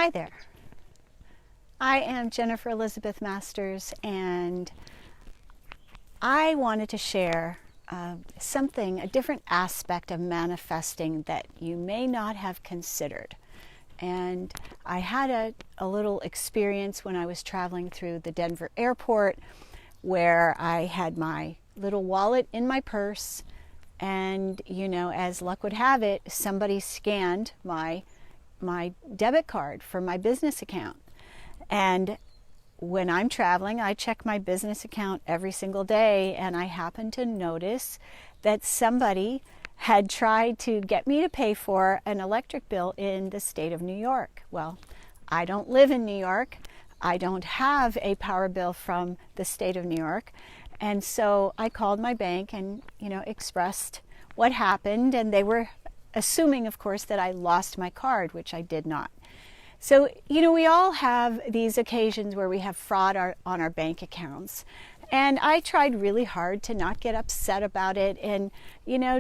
Hi there. I am Jennifer Elizabeth Masters, and I wanted to share a different aspect of manifesting that you may not have considered. And I had a little experience when I was traveling through the Denver airport where I had my little wallet in my purse, and as luck would have it, somebody scanned my debit card for my business account. And when I'm traveling, I check my business account every single day, and I happened to notice that somebody had tried to get me to pay for an electric bill in the state of New York. Well, I don't live in New York. I don't have a power bill from the state of New York. And so I called my bank and, expressed what happened, and they were assuming, of course, that I lost my card, which I did not. So, we all have these occasions where we have fraud on our bank accounts. And I tried really hard to not get upset about it and,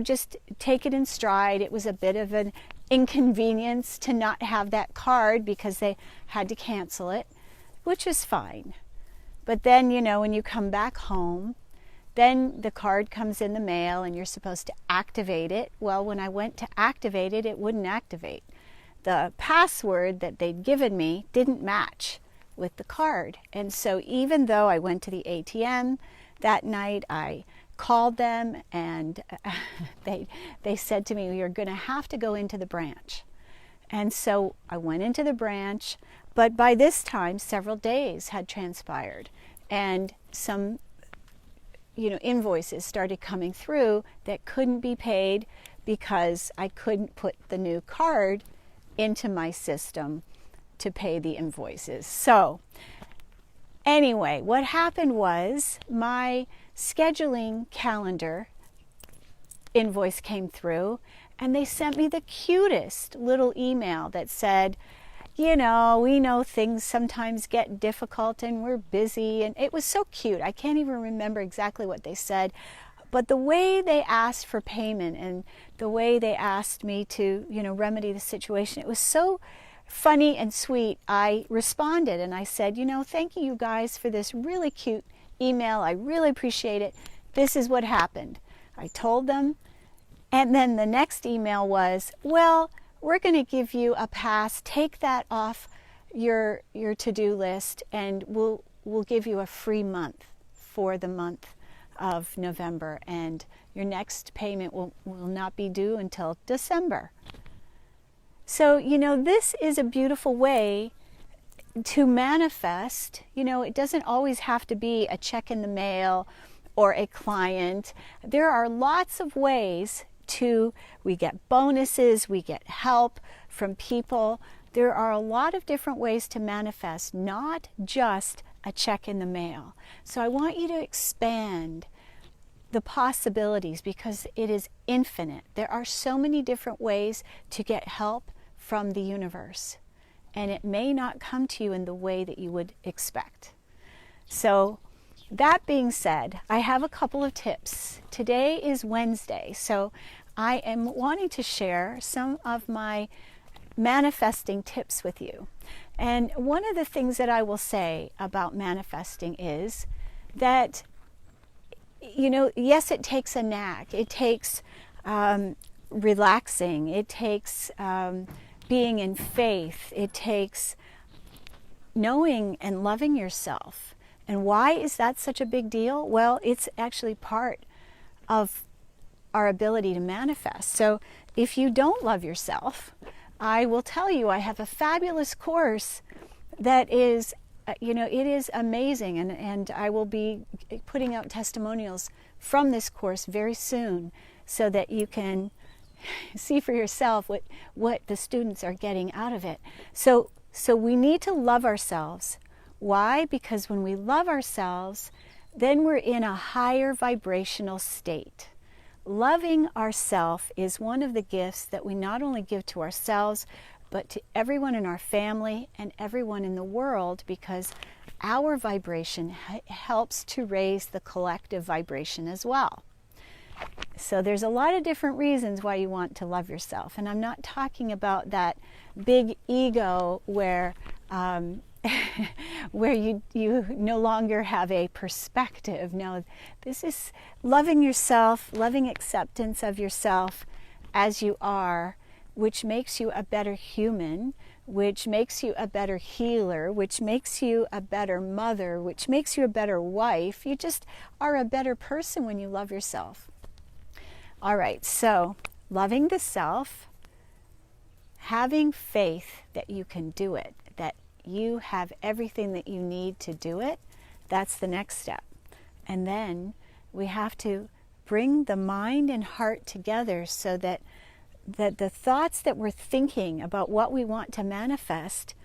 just take it in stride. It was a bit of an inconvenience to not have that card because they had to cancel it, which was fine. But then, when you come back home, then the card comes in the mail and you're supposed to activate it. Well, when I went to activate it, it wouldn't activate. The password that they'd given me didn't match with the card. And so even though I went to the ATM that night, I called them and they said to me, "You're going to have to go into the branch." And so I went into the branch, but by this time several days had transpired and some invoices started coming through that couldn't be paid because I couldn't put the new card into my system to pay the invoices. So anyway, what happened was my scheduling calendar invoice came through, and they sent me the cutest little email that said, we know things sometimes get difficult and we're busy. And it was so cute. I can't even remember exactly what they said. But the way they asked for payment and the way they asked me to, remedy the situation, it was so funny and sweet. I responded and I said, thank you guys for this really cute email. I really appreciate it. This is what happened. I told them. And then the next email was, well, we're going to give you a pass. Take that off your to-do list, and we'll give you a free month for the month of November, and your next payment will not be due until December. So, this is a beautiful way to manifest. It doesn't always have to be a check in the mail or a client. There are lots of ways we get bonuses, we get help from people. There are a lot of different ways to manifest, not just a check in the mail. So I want you to expand the possibilities because it is infinite. There are so many different ways to get help from the universe, and it may not come to you in the way that you would expect. So that being said, I have a couple of tips. Today is Wednesday, so I am wanting to share some of my manifesting tips with you. And one of the things that I will say about manifesting is that, yes, it takes a knack. It takes relaxing. It takes being in faith. It takes knowing and loving yourself. And why is that such a big deal? Well, it's actually part of our ability to manifest. So if you don't love yourself, I will tell you I have a fabulous course that is, it is amazing. And I will be putting out testimonials from this course very soon so that you can see for yourself what the students are getting out of it. So we need to love ourselves. Why? Because when we love ourselves, then we're in a higher vibrational state. Loving ourselves is one of the gifts that we not only give to ourselves, but to everyone in our family and everyone in the world, because our vibration helps to raise the collective vibration as well. So there's a lot of different reasons why you want to love yourself. And I'm not talking about that big ego where where you no longer have a perspective. No, this is loving yourself, loving acceptance of yourself as you are, which makes you a better human, which makes you a better healer, which makes you a better mother, which makes you a better wife. You just are a better person when you love yourself. All right, so loving the self, having faith that you can do it, that you have everything that you need to do it, that's the next step. And then we have to bring the mind and heart together so that the thoughts that we're thinking about what we want to manifest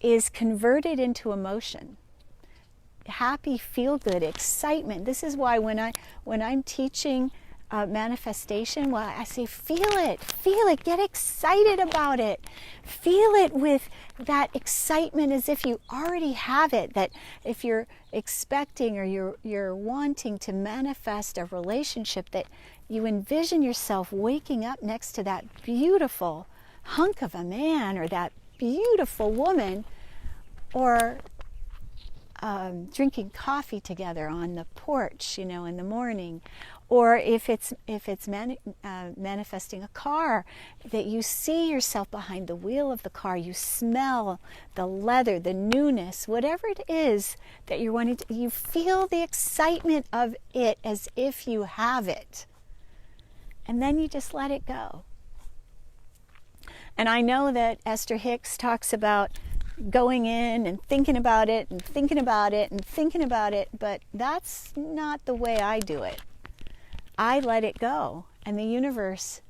is converted into emotion. Happy, feel-good, excitement. This is why when I'm teaching manifestation, well, I say feel it, get excited about it. Feel it with that excitement as if you already have it, that if you're expecting or you're wanting to manifest a relationship, that you envision yourself waking up next to that beautiful hunk of a man or that beautiful woman, or drinking coffee together on the porch, in the morning. Or if it's manifesting a car, that you see yourself behind the wheel of the car, you smell the leather, the newness, whatever it is that you're wanting to, you feel the excitement of it as if you have it. And then you just let it go. And I know that Esther Hicks talks about going in and thinking about it and thinking about it and thinking about it, but that's not the way I do it. I let it go, and the universe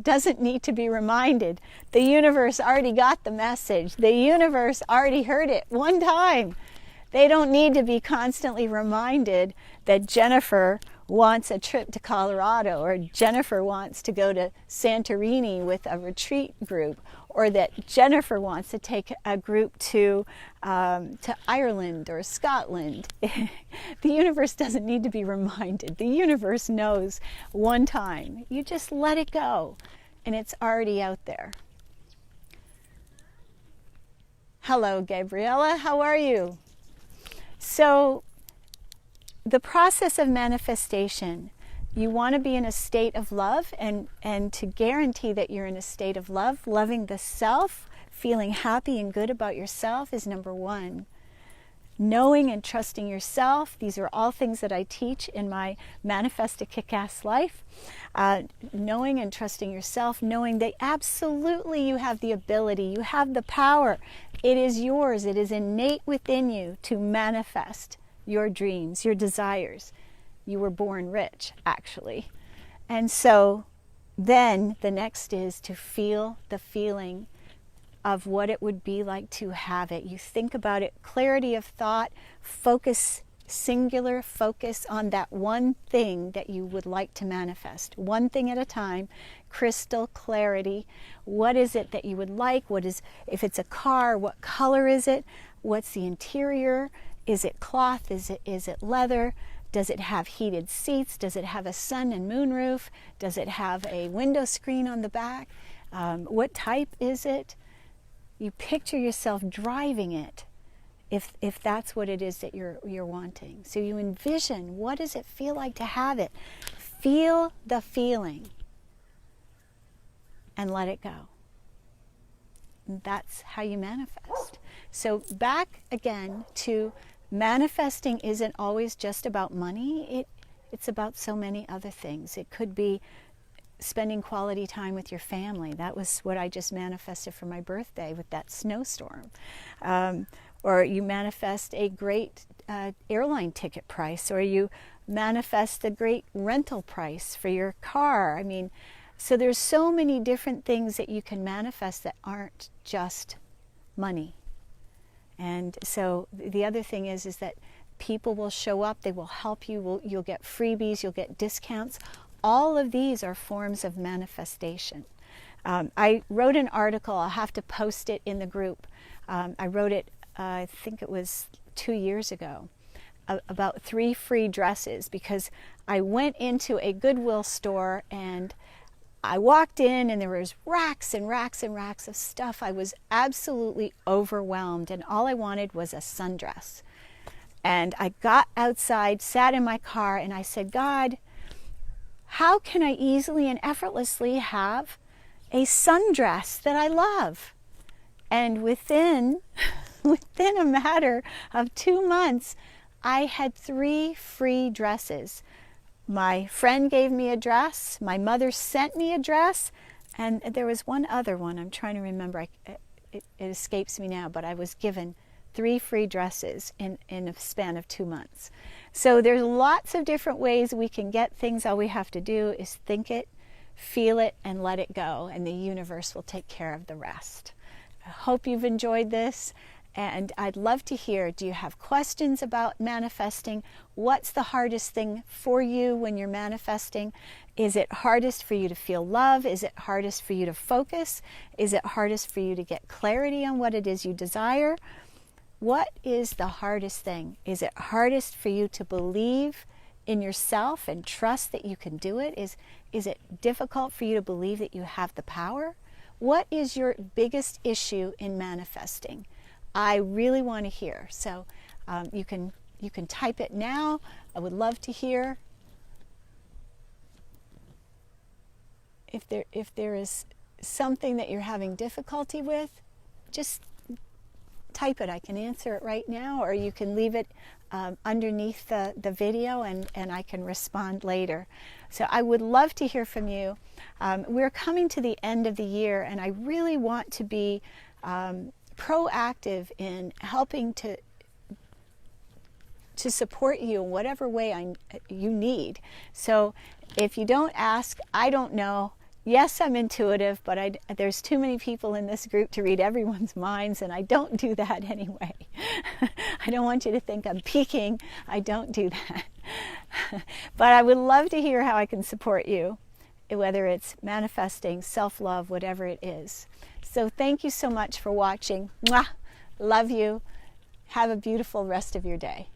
doesn't need to be reminded. The universe already got the message. The universe already heard it one time. They don't need to be constantly reminded that Jennifer wants a trip to Colorado, or Jennifer wants to go to Santorini with a retreat group, or that Jennifer wants to take a group to Ireland or Scotland. The universe doesn't need to be reminded. The universe knows one time. You just let it go, and it's already out there. Hello, Gabriella. How are you? So, the process of manifestation, you want to be in a state of love, and to guarantee that you're in a state of love, loving the self, feeling happy and good about yourself is number one. Knowing and trusting yourself, these are all things that I teach in my Manifest a Kick-Ass Life. Knowing and trusting yourself, knowing that absolutely you have the ability, you have the power. It is yours, it is innate within you to manifest your dreams, your desires. You were born rich, actually. And so then the next is to feel the feeling of what it would be like to have it. You think about it, clarity of thought, focus, singular focus on that one thing that you would like to manifest. One thing at a time, crystal clarity. What is it that you would like? If it's a car, what color is it? What's the interior? Is it cloth? Is it leather? Does it have heated seats? Does it have a sun and moon roof? Does it have a window screen on the back? What type is it? You picture yourself driving it, if that's what it is that you're wanting. So you envision, what does it feel like to have it? Feel the feeling and let it go. And that's how you manifest. So back again to manifesting isn't always just about money. It's about so many other things. It could be spending quality time with your family. That was what I just manifested for my birthday with that snowstorm. Or you manifest a great airline ticket price, or you manifest a great rental price for your car. I mean, so there's so many different things that you can manifest that aren't just money. And so the other thing is that people will show up, they will help you, you'll get freebies, you'll get discounts. All of these are forms of manifestation. I wrote an article, I'll have to post it in the group. I wrote it, I think it was 2 years ago, about 3 free dresses because I went into a Goodwill store and I walked in and there was racks and racks and racks of stuff. I was absolutely overwhelmed and all I wanted was a sundress. And I got outside, sat in my car, and I said, God, how can I easily and effortlessly have a sundress that I love? And within a matter of 2 months, I had 3 free dresses. My friend gave me a dress, my mother sent me a dress, and there was one other one. I'm trying to remember. It escapes me now, but I was given 3 free dresses in a span of 2 months. So there's lots of different ways we can get things. All we have to do is think it, feel it, and let it go, and the universe will take care of the rest. I hope you've enjoyed this. And I'd love to hear, do you have questions about manifesting? What's the hardest thing for you when you're manifesting? Is it hardest for you to feel love? Is it hardest for you to focus? Is it hardest for you to get clarity on what it is you desire? What is the hardest thing? Is it hardest for you to believe in yourself and trust that you can do it? Is it difficult for you to believe that you have the power? What is your biggest issue in manifesting? I really want to hear. So you can type it now. I would love to hear. If there is something that you're having difficulty with, just type it. I can answer it right now, or you can leave it underneath the video and I can respond later. So I would love to hear from you. We're coming to the end of the year and I really want to be proactive in helping to support you in whatever way you need. So if you don't ask, I don't know. Yes, I'm intuitive, but there's too many people in this group to read everyone's minds, and I don't do that anyway. I don't want you to think I'm peeking. I don't do that. But I would love to hear how I can support you, whether it's manifesting, self-love, whatever it is. So thank you so much for watching. Mwah! Love you. Have a beautiful rest of your day.